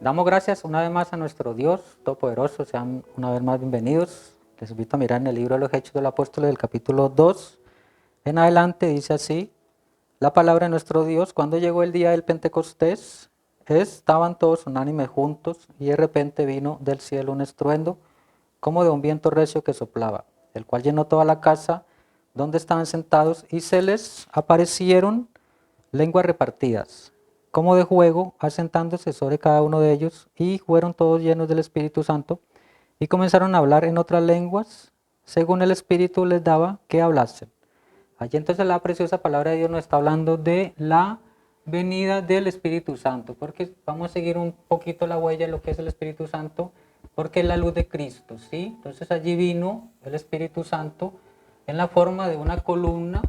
Damos gracias una vez más a nuestro Dios Todopoderoso, sean una vez más bienvenidos. Les invito a mirar en el libro de los Hechos del Apóstol del capítulo 2. En adelante dice así, la palabra de nuestro Dios, cuando llegó el día del Pentecostés, estaban todos unánimes juntos y de repente vino del cielo un estruendo como de un viento recio que soplaba, el cual llenó toda la casa donde estaban sentados y se les aparecieron lenguas repartidas, como de juego, asentándose sobre cada uno de ellos, y fueron todos llenos del Espíritu Santo, y comenzaron a hablar en otras lenguas, según el Espíritu les daba que hablasen. Allí entonces la preciosa palabra de Dios nos está hablando de la venida del Espíritu Santo, porque vamos a seguir un poquito la huella de lo que es el Espíritu Santo, porque es la luz de Cristo, ¿sí? Entonces allí vino el Espíritu Santo en la forma de una columna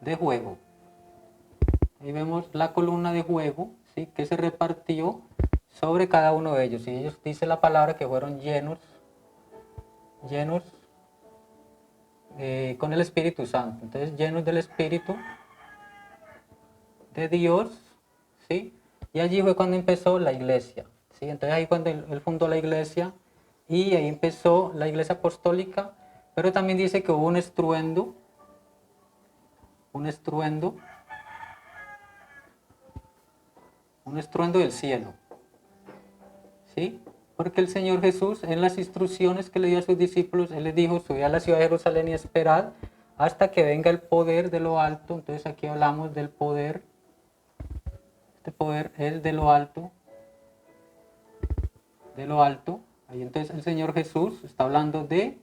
de fuego. Ahí vemos la columna de fuego, ¿sí? Que se repartió sobre cada uno de ellos. Y ellos, dice la palabra, que fueron llenos con el Espíritu Santo. Entonces, llenos del Espíritu de Dios, ¿sí? Y allí fue cuando empezó la iglesia, ¿sí? Entonces ahí cuando él fundó la iglesia y ahí empezó la iglesia apostólica, pero también dice que hubo un estruendo del cielo, ¿sí? Porque el Señor Jesús, en las instrucciones que le dio a sus discípulos, Él les dijo, subid a la ciudad de Jerusalén y esperad hasta que venga el poder de lo alto. Entonces aquí hablamos del poder, este poder es de lo alto, Ahí entonces el Señor Jesús está hablando de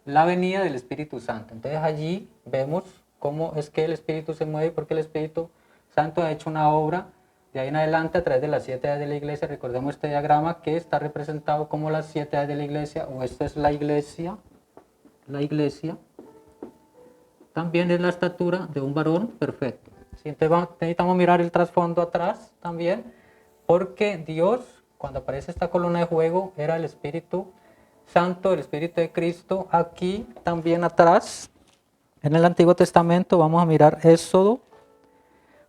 la venida del Espíritu Santo. Entonces allí vemos cómo es que el Espíritu se mueve, porque el Espíritu Santo ha hecho una obra de ahí en adelante a través de las 7 edades de la iglesia. Recordemos este diagrama que está representado como las 7 edades de la iglesia, o esta es la iglesia. La iglesia también es la estatura de un varón perfecto. ¿Sí? Entonces necesitamos mirar el trasfondo atrás también, porque Dios, cuando aparece esta columna de fuego, era el Espíritu Santo, el Espíritu de Cristo. Aquí también atrás, en el Antiguo Testamento, vamos a mirar Éxodo,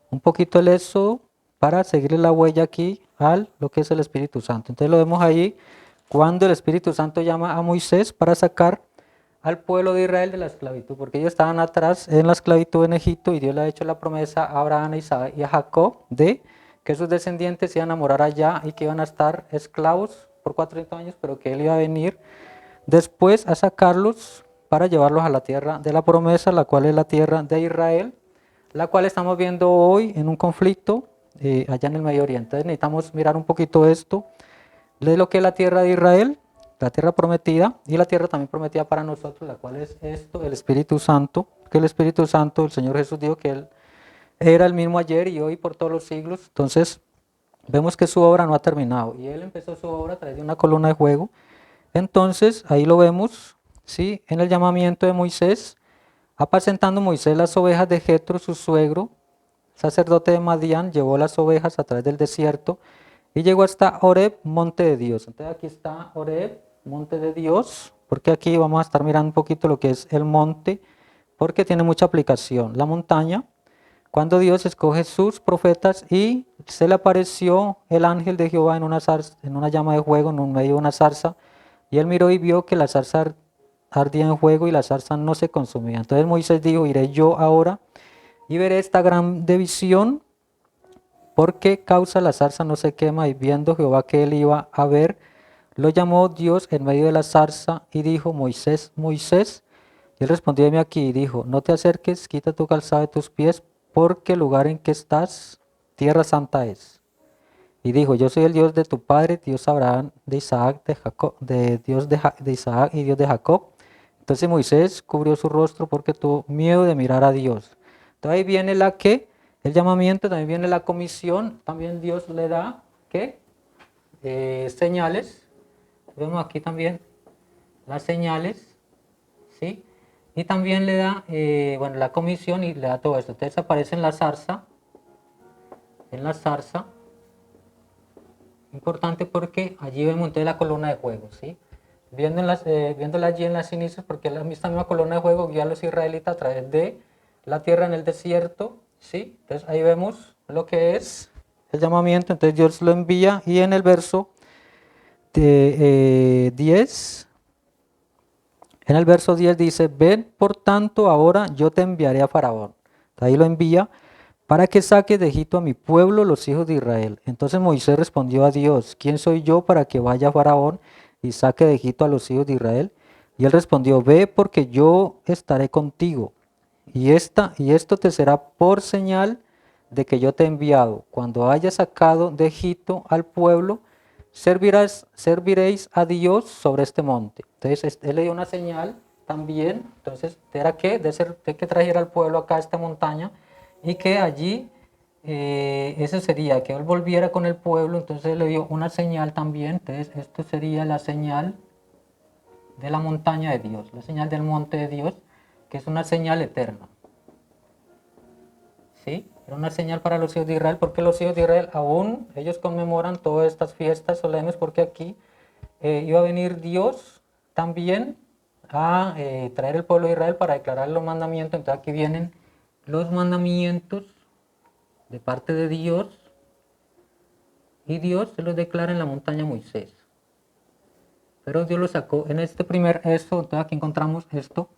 un poquito el Éxodo, para seguirle la huella aquí a lo que es el Espíritu Santo. Entonces lo vemos ahí cuando el Espíritu Santo llama a Moisés para sacar al pueblo de Israel de la esclavitud, porque ellos estaban atrás en la esclavitud en Egipto y Dios le ha hecho la promesa a Abraham, a Isaac y a Jacob de que sus descendientes se iban a morar allá y que iban a estar esclavos por 400 años, pero que Él iba a venir después a sacarlos para llevarlos a la tierra de la promesa, la cual es la tierra de Israel, la cual estamos viendo hoy en un conflicto allá en el Medio Oriente. Entonces necesitamos mirar un poquito esto de lo que es la tierra de Israel, la tierra prometida, y la tierra también prometida para nosotros, la cual es esto, el Espíritu Santo, que el Espíritu Santo, el Señor Jesús dijo que Él era el mismo ayer y hoy por todos los siglos. Entonces vemos que su obra no ha terminado, y Él empezó su obra a través de una columna de fuego. Entonces ahí lo vemos, ¿sí? En el llamamiento de Moisés, apacentando Moisés las ovejas de Jetro, su suegro, sacerdote de Madián, llevó las ovejas a través del desierto y llegó hasta Horeb, monte de Dios. Entonces aquí está Horeb, monte de Dios, porque aquí vamos a estar mirando un poquito lo que es el monte, porque tiene mucha aplicación. La montaña, cuando Dios escoge sus profetas y se le apareció el ángel de Jehová en una zarza, en una llama de fuego, en un medio de una zarza, y él miró y vio que la zarza ardía en fuego y la zarza no se consumía. Entonces Moisés dijo, iré yo ahora y veré esta gran división, porque causa la zarza no se quema. Y viendo Jehová que él iba a ver, lo llamó Dios en medio de la zarza y dijo, Moisés, Moisés. Y él respondió, heme aquí, y dijo, no te acerques, quita tu calzado de tus pies, porque el lugar en que estás, tierra santa es. Y dijo, yo soy el Dios de tu padre, Dios Abraham, de Isaac, de Jacob, de Dios de Isaac y Dios de Jacob. Entonces Moisés cubrió su rostro porque tuvo miedo de mirar a Dios. Entonces ahí viene el llamamiento, también viene la comisión, también Dios le da, ¿qué? Señales. Vemos aquí también las señales, ¿sí? Y también le da, bueno, la comisión y le da todo esto. Entonces aparece en la zarza, importante porque allí vemos entonces la columna de fuego, ¿sí? Viéndola allí en las inicios, porque esta misma columna de fuego guía a los israelitas a través de la tierra en el desierto, ¿sí? Entonces ahí vemos lo que es el llamamiento. Entonces Dios lo envía y en el verso de, 10, en el verso 10 dice, ven por tanto ahora yo te enviaré a Faraón. Ahí lo envía para que saques de Egipto a mi pueblo, los hijos de Israel. Entonces Moisés respondió a Dios, ¿quién soy yo para que vaya a Faraón y saque de Egipto a los hijos de Israel? Y él respondió, ve porque yo estaré contigo. Y esto te será por señal de que yo te he enviado. Cuando hayas sacado de Egipto al pueblo, serviréis a Dios sobre este monte. Entonces él le dio una señal también. Entonces era que de que trajera al pueblo acá a esta montaña y que allí eso sería que él volviera con el pueblo. Entonces le dio una señal también. Entonces esto sería la señal de la montaña de Dios, la señal del monte de Dios, que es una señal eterna. ¿Sí? Era una señal para los hijos de Israel, porque los hijos de Israel aún, ellos conmemoran todas estas fiestas solemnes, porque aquí iba a venir Dios también a traer el pueblo de Israel para declarar los mandamientos. Entonces aquí vienen los mandamientos de parte de Dios, y Dios se los declara en la montaña a Moisés. Pero Dios lo sacó en este primer éxodo. Entonces aquí encontramos esto,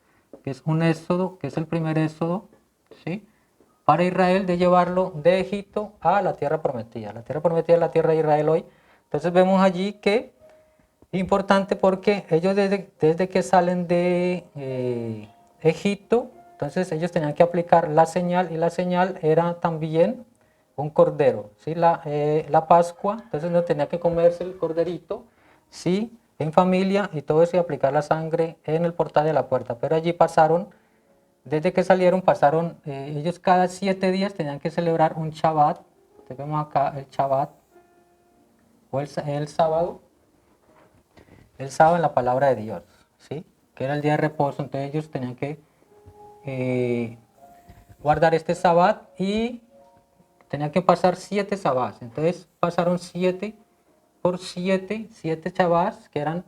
que es un éxodo, que es el primer éxodo, ¿sí? Para Israel, de llevarlo de Egipto a la tierra prometida. La tierra prometida es la tierra de Israel hoy. Entonces vemos allí que es importante porque ellos desde que salen de Egipto, entonces ellos tenían que aplicar la señal, y la señal era también un cordero, ¿sí? La Pascua. Entonces no tenía que comerse el corderito, ¿sí? En familia y todo eso, y aplicar la sangre en el portal de la puerta. Pero allí pasaron, desde que salieron, pasaron, ellos cada 7 días tenían que celebrar un Shabbat. Entonces vemos acá el Shabbat, o el sábado. El sábado en la palabra de Dios, ¿sí? Que era el día de reposo. Entonces ellos tenían que guardar este Sabbat, y tenían que pasar 7 Sabbats. Entonces pasaron 7 por 7, 7 Shabbats, que eran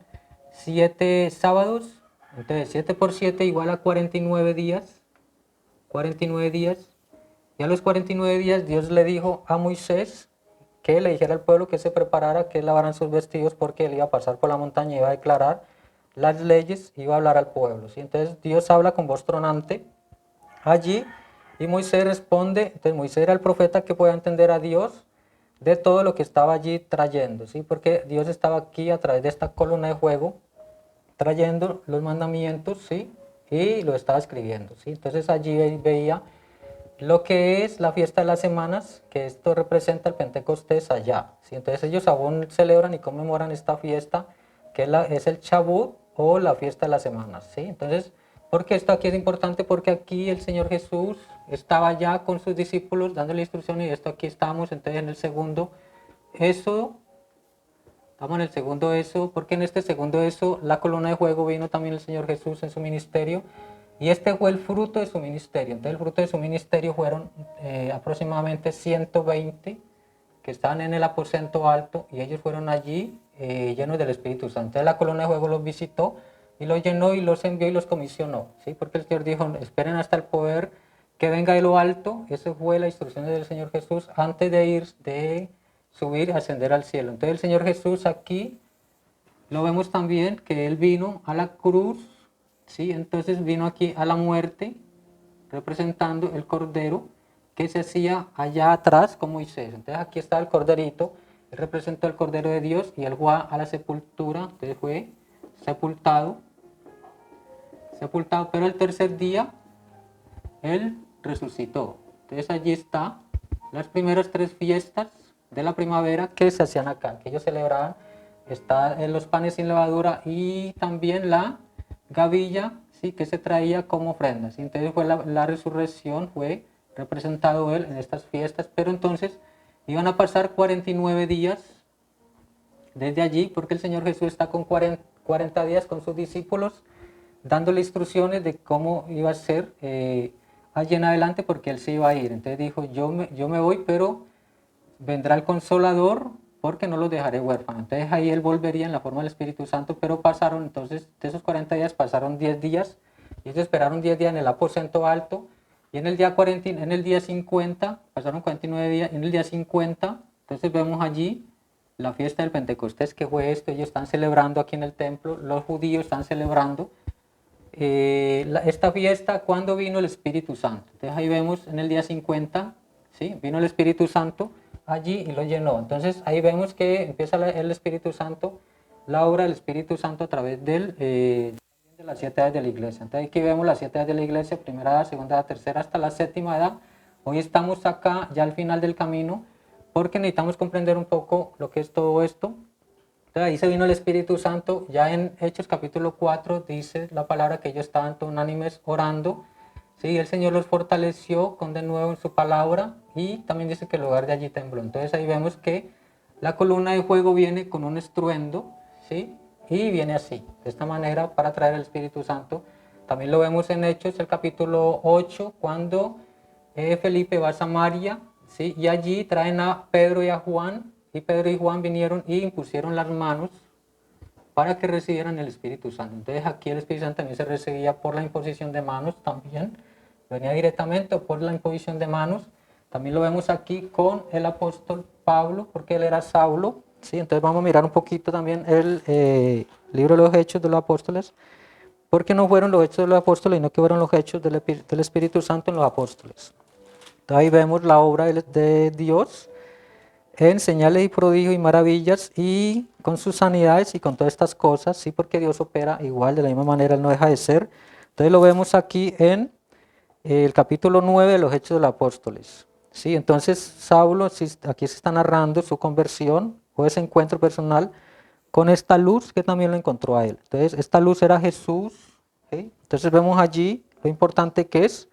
7 sábados. Entonces 7 por 7 igual a 49 días. 49 días. Y a los 49 días Dios le dijo a Moisés que le dijera al pueblo que se preparara, que lavaran sus vestidos, porque él iba a pasar por la montaña, iba a declarar las leyes, iba a hablar al pueblo, ¿sí? Entonces Dios habla con voz tronante allí, y Moisés responde. Entonces Moisés era el profeta que podía entender a Dios de todo lo que estaba allí trayendo, ¿sí? Porque Dios estaba aquí a través de esta columna de fuego trayendo los mandamientos, ¿sí? Y lo estaba escribiendo, ¿sí? Entonces allí veía lo que es la fiesta de las semanas, que esto representa el Pentecostés allá, ¿sí? Entonces ellos aún celebran y conmemoran esta fiesta, que es el Shavuot, o la fiesta de las semanas, ¿sí? Entonces, ¿por qué esto aquí es importante? Porque aquí el Señor Jesús estaba ya con sus discípulos dándole instrucciones, y esto aquí estamos entonces en el segundo éxodo. Estamos en el segundo éxodo, porque en este segundo éxodo la columna de fuego vino también el Señor Jesús en su ministerio, y este fue el fruto de su ministerio. Entonces el fruto de su ministerio fueron aproximadamente 120 que estaban en el aposento alto, y ellos fueron allí llenos del Espíritu Santo. Entonces la columna de fuego los visitó y los llenó y los envió y los comisionó, ¿sí? Porque el Señor dijo, esperen hasta el poder que venga de lo alto. Esa fue la instrucción del Señor Jesús antes de subir y ascender al cielo. Entonces el Señor Jesús aquí lo vemos también, que Él vino a la cruz, ¿sí? Entonces vino aquí a la muerte, representando el cordero que se hacía allá atrás con Moisés. Entonces aquí está el corderito, él representó el cordero de Dios, y él fue a la sepultura. Entonces fue sepultado, pero el tercer día él resucitó. Entonces allí está las primeras 3 fiestas de la primavera que se hacían acá, que ellos celebraban. Está en los panes sin levadura, y también la gavilla, ¿sí? Que se traía como ofrenda, ¿sí? Entonces fue la resurrección, fue representado él en estas fiestas. Pero entonces iban a pasar 49 días desde allí, porque el Señor Jesús está con 40 días con sus discípulos, dándole instrucciones de cómo iba a ser allí en adelante, porque él se iba a ir. Entonces dijo, yo me voy, pero vendrá el Consolador, porque no los dejaré huérfanos. Entonces ahí él volvería en la forma del Espíritu Santo. Pero pasaron, entonces, de esos 40 días pasaron 10 días, y ellos esperaron 10 días en el aposento alto, Y en el día 40, en el día 50, pasaron 49 días, en el día 50, entonces vemos allí la fiesta del Pentecostés, que fue esto, ellos están celebrando aquí en el templo, los judíos están celebrando esta fiesta cuando vino el Espíritu Santo. Entonces ahí vemos en el día 50, ¿sí? Vino el Espíritu Santo allí y lo llenó. Entonces ahí vemos que empieza el Espíritu Santo, la obra del Espíritu Santo a través de las 7 edades de la iglesia. Entonces aquí vemos las 7 edades de la iglesia, primera edad, segunda edad, tercera, hasta la séptima edad. Hoy estamos acá ya al final del camino porque necesitamos comprender un poco lo que es todo esto. Entonces ahí se vino el Espíritu Santo, ya en Hechos capítulo 4 dice la palabra que ellos estaban unánimes orando, ¿sí? El Señor los fortaleció con de nuevo en su palabra y también dice que el lugar de allí tembló. Entonces ahí vemos que la columna de fuego viene con un estruendo, ¿sí? Y viene así, de esta manera para traer el Espíritu Santo. También lo vemos en Hechos, el capítulo 8, cuando Felipe va a Samaria, ¿sí? Y allí traen a Pedro y a Juan, y Pedro y Juan vinieron y impusieron las manos para que recibieran el Espíritu Santo. Entonces aquí el Espíritu Santo también se recibía por la imposición de manos, también venía directamente por la imposición de manos. También lo vemos aquí con el apóstol Pablo, porque él era Saulo, ¿sí? Entonces vamos a mirar un poquito también el libro de los Hechos de los Apóstoles, porque no fueron los Hechos de los Apóstoles, sino que fueron los Hechos del Espíritu Santo en los Apóstoles. Entonces ahí vemos la obra de Dios en señales y prodigios y maravillas y con sus sanidades y con todas estas cosas, sí, porque Dios opera igual, de la misma manera, Él no deja de ser. Entonces lo vemos aquí en el capítulo 9 de los Hechos de los Apóstoles. Sí, entonces Saulo, aquí se está narrando su conversión o ese encuentro personal con esta luz que también lo encontró a él. Entonces esta luz era Jesús, ¿sí? Entonces vemos allí lo importante que es,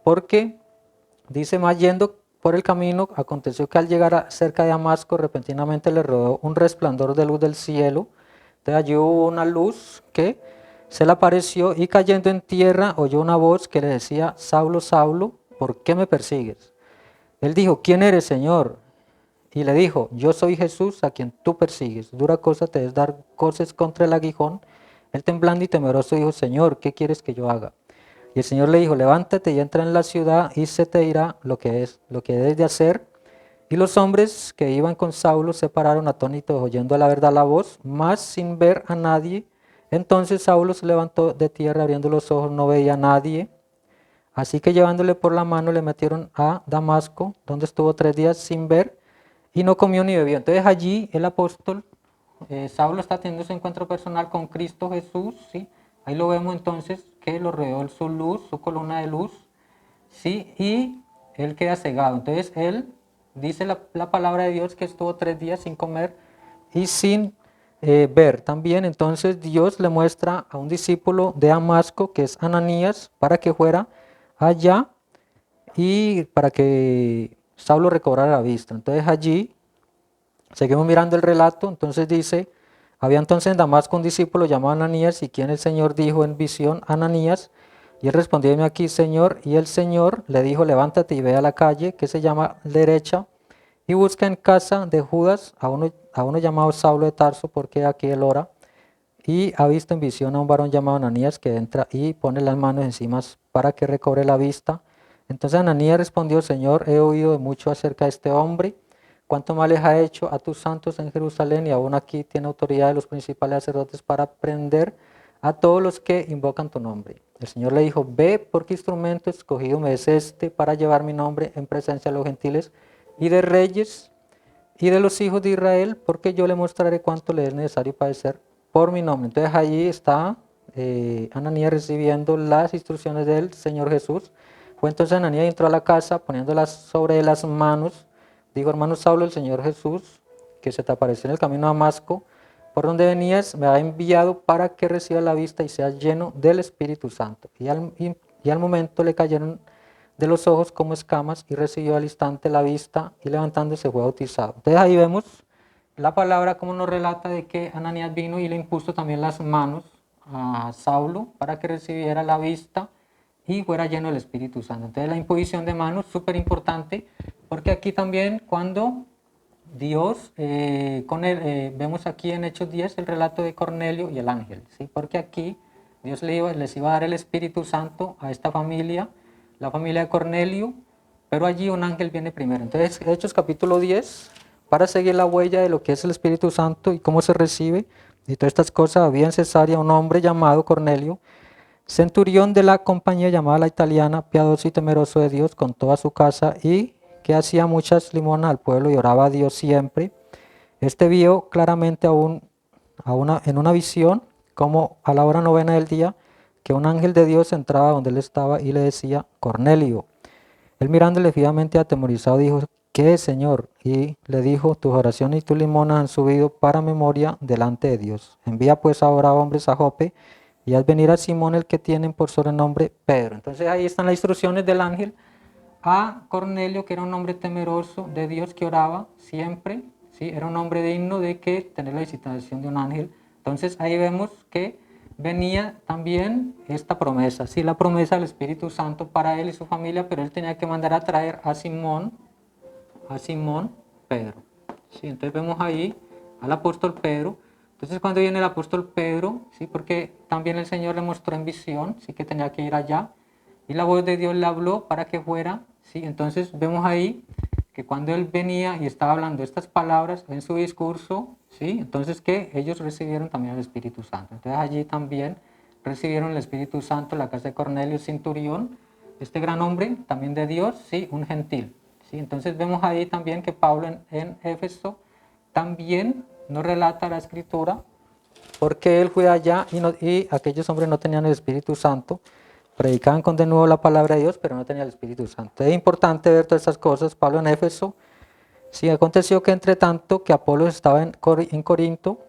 porque dice, más yendo por el camino, aconteció que al llegar cerca de Damasco, repentinamente le rodeó un resplandor de luz del cielo. Entonces allí hubo una luz que se le apareció y cayendo en tierra oyó una voz que le decía, Saulo, Saulo, ¿por qué me persigues? Él dijo, ¿quién eres, Señor? Y le dijo, yo soy Jesús a quien tú persigues. Dura cosa te es dar coces contra el aguijón. Él temblando y temeroso dijo, Señor, ¿qué quieres que yo haga? Y el Señor le dijo, levántate y entra en la ciudad y se te dirá lo que debes de hacer. Y los hombres que iban con Saulo se pararon atónitos oyendo a la verdad la voz, mas sin ver a nadie. Entonces Saulo se levantó de tierra, abriendo los ojos, no veía a nadie. Así que llevándole por la mano le metieron a Damasco, donde estuvo 3 días sin ver y no comió ni bebió. Entonces allí el apóstol Saulo está teniendo su encuentro personal con Cristo Jesús, ¿sí? Ahí lo vemos entonces que lo rodeó su luz, su columna de luz, ¿sí? Y él queda cegado. Entonces él dice la palabra de Dios que estuvo 3 días sin comer y sin ver. También entonces Dios le muestra a un discípulo de Damasco, que es Ananías, para que fuera allá y para que Saulo recobrara la vista. Entonces allí, seguimos mirando el relato, entonces dice, había entonces en Damasco un discípulo llamado Ananías, y quien el Señor dijo en visión, Ananías, y él respondió, heme aquí, Señor, y el Señor le dijo, levántate y ve a la calle, que se llama derecha, y busca en casa de Judas a uno llamado Saulo de Tarso, porque aquí él ora, y ha visto en visión a un varón llamado Ananías que entra y pone las manos encima para que recobre la vista. Entonces Ananías respondió, Señor, he oído mucho acerca de este hombre, cuánto mal les ha hecho a tus santos en Jerusalén, y aún aquí tiene autoridad de los principales sacerdotes para prender a todos los que invocan tu nombre. El Señor le dijo, ve, porque instrumento escogido me es este para llevar mi nombre en presencia de los gentiles y de reyes y de los hijos de Israel, porque yo le mostraré cuánto le es necesario padecer por mi nombre. Entonces allí está Ananías recibiendo las instrucciones del Señor Jesús. Fue entonces Ananías, entró a la casa poniéndolas sobre las manos. Dijo, hermano Saulo, el Señor Jesús, que se te apareció en el camino a Damasco, por donde venías, me ha enviado para que reciba la vista y sea lleno del Espíritu Santo. Y al momento le cayeron de los ojos como escamas y recibió al instante la vista y levantándose fue bautizado. Entonces ahí vemos la palabra como nos relata de que Ananías vino y le impuso también las manos a Saulo para que recibiera la vista y fuera lleno del Espíritu Santo. Entonces la imposición de manos, súper importante, porque aquí también cuando Dios, vemos aquí en Hechos 10 el relato de Cornelio y el ángel, ¿sí? Porque aquí Dios les iba a dar el Espíritu Santo a esta familia la familia de Cornelio, pero allí un ángel viene primero. Entonces, Hechos capítulo 10, para seguir la huella de lo que es el Espíritu Santo y cómo se recibe, y todas estas cosas, había en Cesarea un hombre llamado Cornelio, centurión de la compañía llamada La Italiana, piadoso y temeroso de Dios con toda su casa, y que hacía muchas limonas al pueblo y oraba a Dios siempre. Este vio claramente en una visión, como a la hora novena del día, que un ángel de Dios entraba donde él estaba y le decía, Cornelio. Él mirándole fijamente atemorizado dijo, ¿qué es, Señor? Y le dijo, tus oraciones y tus limonas han subido para memoria delante de Dios. Envía pues ahora hombres a Jope y haz venir a Simón el que tienen por sobrenombre Pedro. Entonces ahí están las instrucciones del ángel a Cornelio, que era un hombre temeroso de Dios que oraba siempre, ¿sí? Era un hombre digno de que tener la visitación de un ángel. Entonces ahí vemos que venía también esta promesa, sí, la promesa del Espíritu Santo para él y su familia, pero él tenía que mandar a traer a Simón Pedro. Sí, entonces vemos ahí al apóstol Pedro. Entonces cuando viene el apóstol Pedro, sí, porque también el Señor le mostró en visión, sí, que tenía que ir allá, y la voz de Dios le habló para que fuera, sí. Entonces vemos ahí que cuando él venía y estaba hablando estas palabras en su discurso, sí, entonces que ellos recibieron también el Espíritu Santo. Entonces allí también recibieron el Espíritu Santo en la casa de Cornelio Centurión, este gran hombre también de Dios, sí, un gentil. ¿Sí? Entonces vemos ahí también que Pablo en Éfeso también nos relata la escritura, porque él fue allá y aquellos hombres no tenían el Espíritu Santo, predicaban con de nuevo la palabra de Dios, pero no tenían el Espíritu Santo. Es importante ver todas estas cosas. Pablo en Éfeso, sí, aconteció que entre tanto que Apolo estaba en Corinto,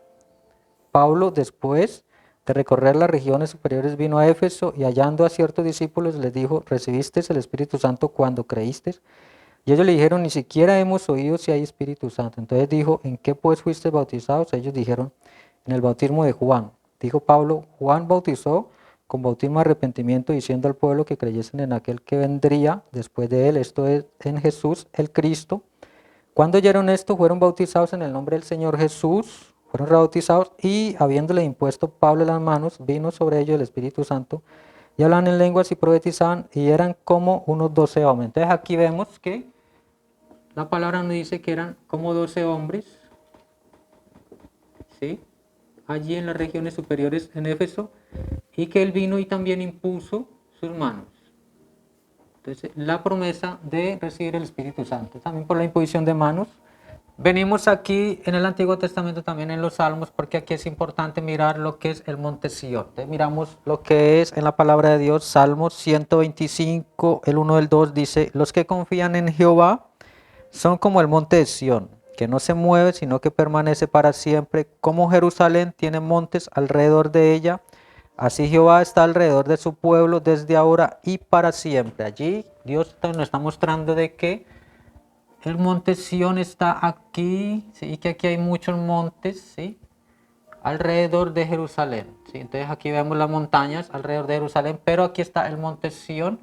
Pablo, después de recorrer las regiones superiores, vino a Éfeso y hallando a ciertos discípulos les dijo, ¿recibiste el Espíritu Santo cuando creíste? Y ellos le dijeron, ni siquiera hemos oído si hay Espíritu Santo. Entonces dijo, ¿en qué pues fuiste bautizados? Ellos dijeron, en el bautismo de Juan. Dijo Pablo, Juan bautizó con bautismo de arrepentimiento, diciendo al pueblo que creyesen en aquel que vendría después de él, esto es, en Jesús, el Cristo. Cuando oyeron esto, fueron bautizados en el nombre del Señor Jesús, fueron rebautizados y habiéndole impuesto Pablo las manos, vino sobre ellos el Espíritu Santo y hablaban en lenguas y profetizaban y eran como unos 12 hombres. Entonces aquí vemos que la palabra nos dice que eran como 12 hombres, ¿sí? Allí en las regiones superiores en Éfeso, y que él vino y también impuso sus manos. Entonces, la promesa de recibir el Espíritu Santo, también por la imposición de manos. Venimos aquí en el Antiguo Testamento, también en los Salmos, porque aquí es importante mirar lo que es el monte Sión. Entonces, miramos lo que es en la palabra de Dios, Salmos 125, el 1 del 2 dice, los que confían en Jehová son como el monte de Sión, que no se mueve, sino que permanece para siempre. Como Jerusalén tiene montes alrededor de ella, así Jehová está alrededor de su pueblo desde ahora y para siempre. Allí Dios nos está mostrando de que el monte Sión está aquí, ¿sí? Y que aquí hay muchos montes, ¿sí? Alrededor de Jerusalén, ¿sí? Entonces aquí vemos las montañas alrededor de Jerusalén, pero aquí está el monte Sión,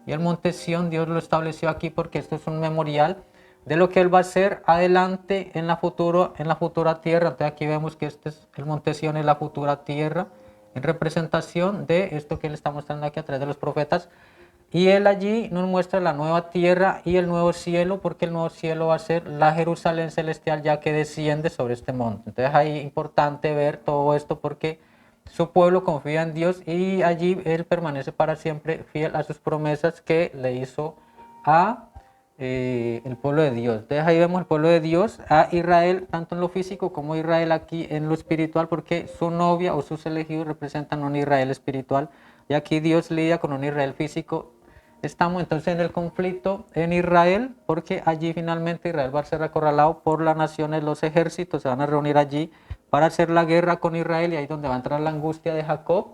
y el monte Sión Dios lo estableció aquí porque esto es un memorial de lo que Él va a hacer adelante en la futura tierra. Entonces aquí vemos que este es el monte Sión, es la futura tierra, en representación de esto que Él está mostrando aquí a través de los profetas. Y Él allí nos muestra la nueva tierra y el nuevo cielo, porque el nuevo cielo va a ser la Jerusalén celestial ya que desciende sobre este monte. Entonces ahí es importante ver todo esto porque su pueblo confía en Dios y allí Él permanece para siempre fiel a sus promesas que le hizo a el pueblo de Dios. Entonces ahí vemos el pueblo de Dios, a Israel, tanto en lo físico como Israel aquí en lo espiritual, porque su novia o sus elegidos representan un Israel espiritual. Y aquí Dios lidia con un Israel físico. Estamos entonces en el conflicto en Israel, porque allí finalmente Israel va a ser acorralado por las naciones, los ejércitos se van a reunir allí para hacer la guerra con Israel y ahí es donde va a entrar la angustia de Jacob,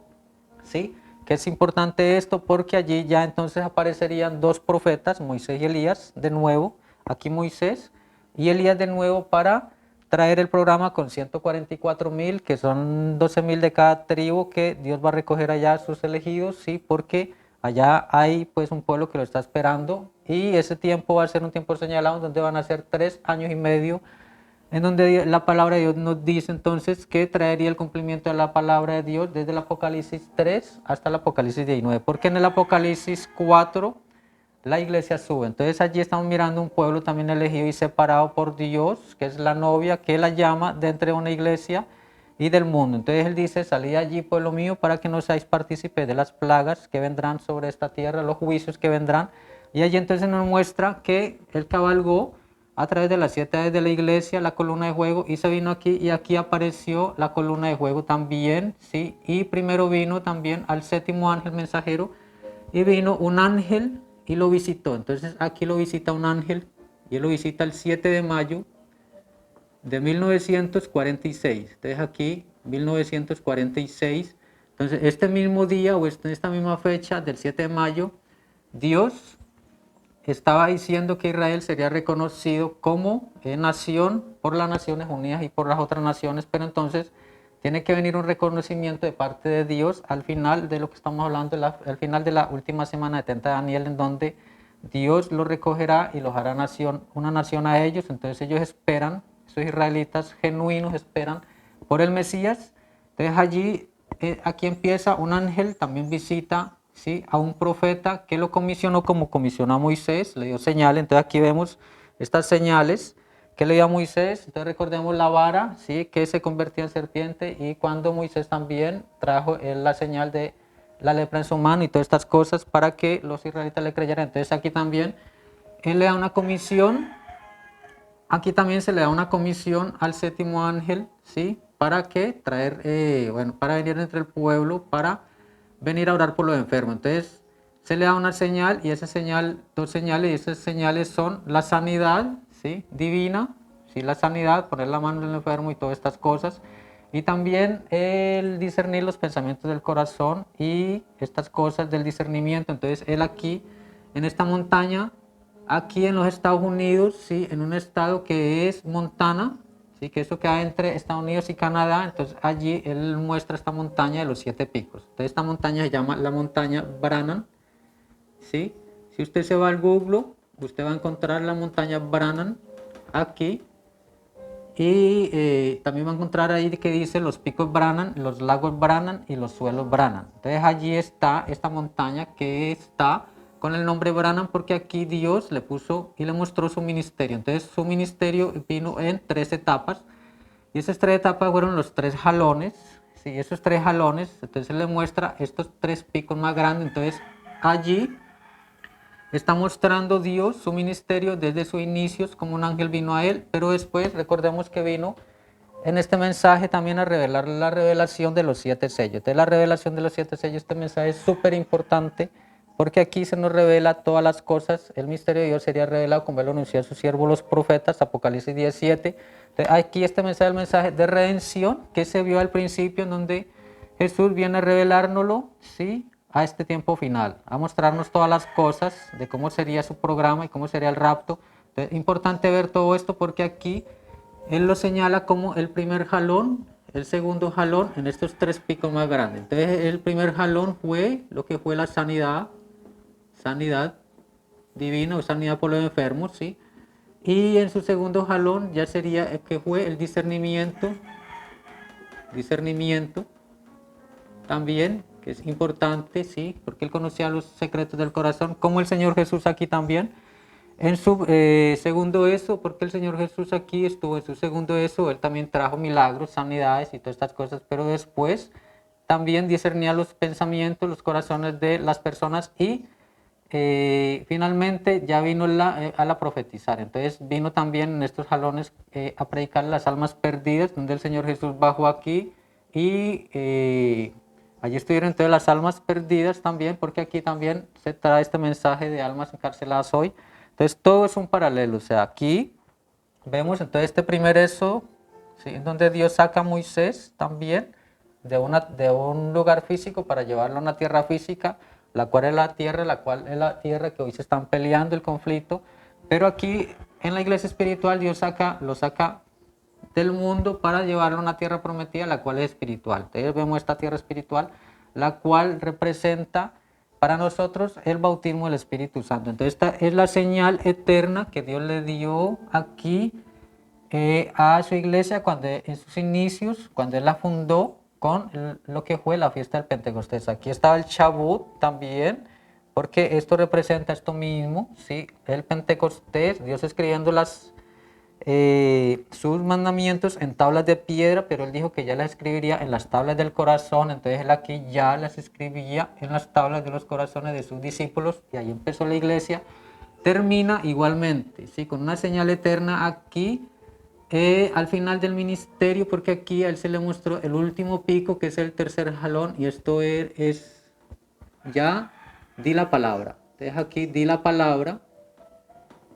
¿sí? Que es importante esto porque allí ya entonces aparecerían dos profetas, Moisés y Elías, de nuevo, aquí Moisés y Elías de nuevo para traer el programa con 144,000, que son 12,000 de cada tribu que Dios va a recoger allá a sus elegidos, ¿sí? Porque allá hay pues un pueblo que lo está esperando y ese tiempo va a ser un tiempo señalado donde van a ser 3 años y medio en donde la palabra de Dios nos dice entonces que traería el cumplimiento de la palabra de Dios desde el Apocalipsis 3 hasta el Apocalipsis 19, porque en el Apocalipsis 4 la iglesia sube. Entonces allí estamos mirando un pueblo también elegido y separado por Dios, que es la novia que la llama de entre una iglesia y del mundo. Entonces él dice, salid allí, pueblo mío, para que no seáis partícipes de las plagas que vendrán sobre esta tierra, los juicios que vendrán. Y allí entonces nos muestra que él cabalgó a través de las 7 edades de la iglesia, la columna de fuego, y se vino aquí, y aquí apareció la columna de fuego también, ¿sí? Y primero vino también al 7º ángel mensajero, y vino un ángel y lo visitó. Entonces aquí lo visita un ángel, y él lo visita el 7 de mayo de 1946. Entonces aquí, 1946. Entonces este mismo día, o en esta misma fecha del 7 de mayo, Dios estaba diciendo que Israel sería reconocido como nación por las Naciones Unidas y por las otras naciones, pero entonces tiene que venir un reconocimiento de parte de Dios al final de lo que estamos hablando, al final de la última semana de 70 de Daniel, en donde Dios los recogerá y los hará nación, una nación a ellos. Entonces ellos esperan, esos israelitas genuinos esperan por el Mesías. Entonces allí, aquí empieza un ángel, también visita, ¿sí?, a un profeta que lo comisionó como comisionó a Moisés, le dio señales. Entonces aquí vemos estas señales que le dio a Moisés. Entonces recordemos la vara, ¿sí?, que se convertía en serpiente, y cuando Moisés también trajo la señal de la lepra en su mano y todas estas cosas para que los israelitas le creyeran. Entonces aquí también él le da una comisión, aquí también se le da una comisión al 7º ángel, ¿sí?, para que traer, para venir entre el pueblo, para venir a orar por los enfermos. Entonces se le da una señal, y esa señal, dos señales, y esas señales son la sanidad, ¿sí?, divina, ¿sí?, la sanidad, poner la mano en el enfermo y todas estas cosas, y también el discernir los pensamientos del corazón y estas cosas del discernimiento. Entonces él aquí, en esta montaña, aquí en los Estados Unidos, ¿sí?, en un estado que es Montana, ¿sí?, que eso queda entre Estados Unidos y Canadá. Entonces allí él muestra esta montaña de los 7 picos. Entonces esta montaña se llama la montaña Brannan, ¿sí? Si usted se va al Google, usted va a encontrar la montaña Brannan aquí, y también va a encontrar ahí que dice los picos Brannan, los lagos Brannan y los suelos Brannan. Entonces allí está esta montaña que está con el nombre Brannan porque aquí Dios le puso y le mostró su ministerio. Entonces su ministerio vino en 3 etapas, y esas 3 etapas fueron los 3 jalones, ¿sí? Esos 3 jalones, entonces le muestra estos 3 picos más grandes. Entonces allí está mostrando Dios su ministerio desde sus inicios, como un ángel vino a él, pero después recordemos que vino en este mensaje también a revelar la revelación de los 7 sellos. Entonces la revelación de los 7 sellos, este mensaje es súper importante porque aquí se nos revela todas las cosas. El misterio de Dios sería revelado como él lo anunció a sus siervos los profetas, Apocalipsis 17. Entonces aquí este mensaje es el mensaje de redención que se vio al principio, en donde Jesús viene a revelárnoslo, ¿sí?, a este tiempo final, a mostrarnos todas las cosas de cómo sería su programa y cómo sería el rapto. Entonces, es importante ver todo esto porque aquí él lo señala como el primer jalón, el segundo jalón en estos 3 picos más grandes. Entonces el primer jalón fue lo que fue la sanidad divina o sanidad por los enfermos, ¿sí? Y en su segundo jalón ya sería el que fue el discernimiento también, que es importante, ¿sí?, porque él conocía los secretos del corazón, como el Señor Jesús aquí también. En su segundo eso, porque el Señor Jesús aquí estuvo en su segundo eso, él también trajo milagros, sanidades y todas estas cosas, pero después también discernía los pensamientos, los corazones de las personas, y finalmente ya vino a la profetizar. Entonces vino también en estos jalones a predicar las almas perdidas, donde el Señor Jesús bajó aquí, y allí estuvieron entonces las almas perdidas también, porque aquí también se trae este mensaje de almas encarceladas hoy. Entonces todo es un paralelo, o sea, aquí vemos entonces este primer eso, ¿sí?, en donde Dios saca a Moisés también de un lugar físico para llevarlo a una tierra física, la cual es la tierra que hoy se están peleando el conflicto, pero aquí en la iglesia espiritual Dios lo saca del mundo para llevarlo a una tierra prometida, la cual es espiritual. Entonces vemos esta tierra espiritual, la cual representa para nosotros el bautismo del Espíritu Santo. Entonces esta es la señal eterna que Dios le dio aquí a su iglesia cuando en sus inicios, cuando él la fundó con lo que fue la fiesta del Pentecostés. Aquí estaba el Shavuot también, porque esto representa esto mismo, ¿sí? El Pentecostés, Dios escribiendo sus mandamientos en tablas de piedra, pero él dijo que ya las escribiría en las tablas del corazón, entonces él aquí ya las escribía en las tablas de los corazones de sus discípulos, y ahí empezó la iglesia. Termina igualmente, ¿sí? Con una señal eterna aquí, al final del ministerio, porque aquí a él se le mostró el último pico, que es el tercer jalón, y esto es ya di la palabra. Entonces aquí di la palabra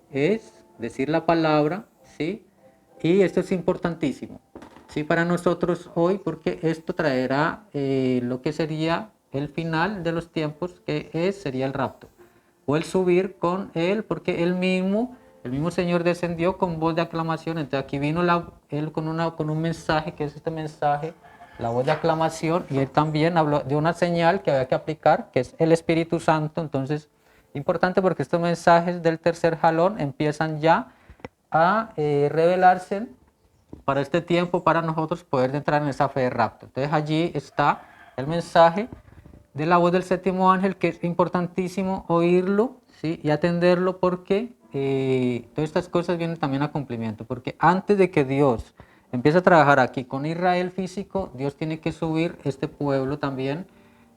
es decir la palabra, ¿sí? Y esto es importantísimo, ¿sí? Para nosotros hoy, porque esto traerá lo que sería el final de los tiempos, que sería el rapto, o el subir con él, porque el mismo Señor descendió con voz de aclamación. Entonces aquí vino él con un mensaje, que es este mensaje, la voz de aclamación, y él también habló de una señal que había que aplicar, que es el Espíritu Santo. Entonces, importante, porque estos mensajes del tercer jalón empiezan ya a revelarse para este tiempo, para nosotros poder entrar en esa fe de rapto. Entonces allí está el mensaje de la voz del séptimo ángel, que es importantísimo oírlo, ¿sí? Y atenderlo, porque todas estas cosas vienen también a cumplimiento, porque antes de que Dios empiece a trabajar aquí con Israel físico, Dios tiene que subir este pueblo también,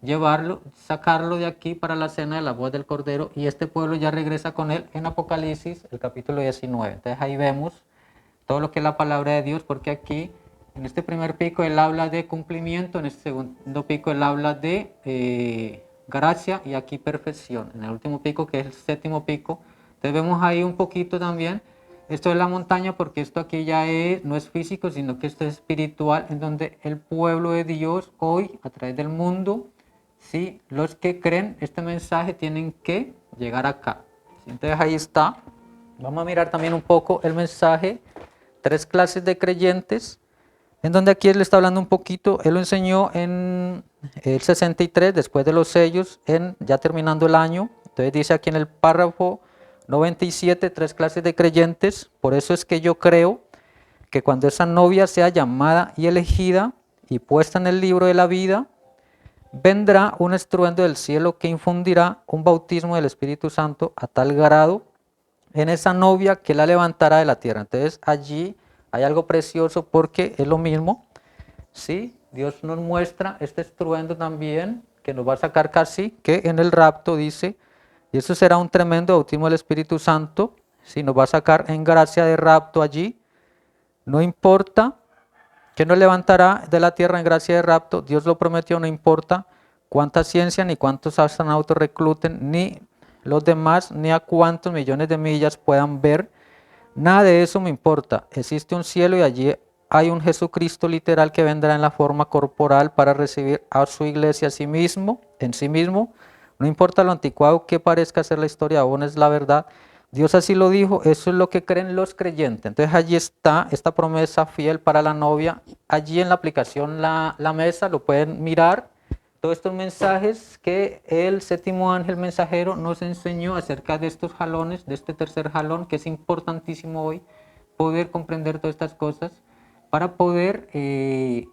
llevarlo, sacarlo de aquí para la cena de la voz del Cordero, y este pueblo ya regresa con él en Apocalipsis, el capítulo 19. Entonces ahí vemos todo lo que es la palabra de Dios, porque aquí en este primer pico él habla de cumplimiento, en este segundo pico él habla de gracia, y aquí perfección. En el último pico, que es el séptimo pico, entonces vemos ahí un poquito también esto de la montaña, porque esto aquí ya no es físico, sino que esto es espiritual, en donde el pueblo de Dios hoy, a través del mundo, ¿sí? Los que creen este mensaje tienen que llegar acá, ¿sí? Entonces ahí está. Vamos a mirar también un poco el mensaje, 3 clases de creyentes, en donde aquí él está hablando un poquito. Él lo enseñó en el 63, después de los sellos, ya terminando el año. Entonces dice aquí en el párrafo 97, 3 clases de creyentes. Por eso es que yo creo que cuando esa novia sea llamada y elegida y puesta en el libro de la vida, vendrá un estruendo del cielo que infundirá un bautismo del Espíritu Santo a tal grado en esa novia que la levantará de la tierra. Entonces allí hay algo precioso, porque es lo mismo, ¿sí? Dios nos muestra este estruendo también, que nos va a sacar casi que en el rapto, dice, y eso será un tremendo bautismo del Espíritu Santo, ¿sí? Nos va a sacar en gracia de rapto allí. No importa que nos levantará de la tierra en gracia de rapto, Dios lo prometió, no importa cuánta ciencia ni cuántos astronautas recluten, ni los demás, ni a cuántos millones de millas puedan ver. Nada de eso me importa. Existe un cielo y allí hay un Jesucristo literal que vendrá en la forma corporal para recibir a su iglesia en sí mismo. No importa lo anticuado que parezca ser la historia, aún es la verdad. Dios así lo dijo, eso es lo que creen los creyentes. Entonces allí está esta promesa fiel para la novia. Allí en la aplicación la mesa lo pueden mirar. Todos estos mensajes que el séptimo ángel mensajero nos enseñó acerca de estos jalones, de este tercer jalón, que es importantísimo hoy poder comprender todas estas cosas para poder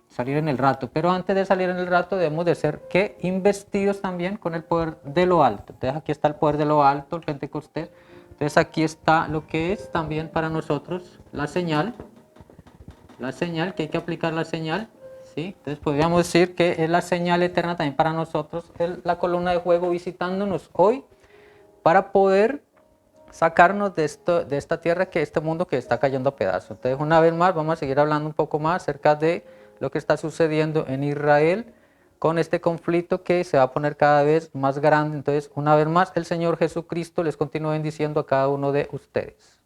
salir en el rato. Pero antes de salir en el rato debemos de ser que investidos también con el poder de lo alto. Entonces aquí está el poder de lo alto, el Pentecostés. Entonces aquí está lo que es también para nosotros la señal, que hay que aplicar la señal. ¿Sí? Entonces podríamos decir que es la señal eterna también para nosotros, la columna de fuego visitándonos hoy para poder sacarnos de esta tierra, este mundo que está cayendo a pedazos. Entonces una vez más vamos a seguir hablando un poco más acerca de lo que está sucediendo en Israel con este conflicto que se va a poner cada vez más grande. Entonces una vez más el Señor Jesucristo les continúa bendiciendo a cada uno de ustedes.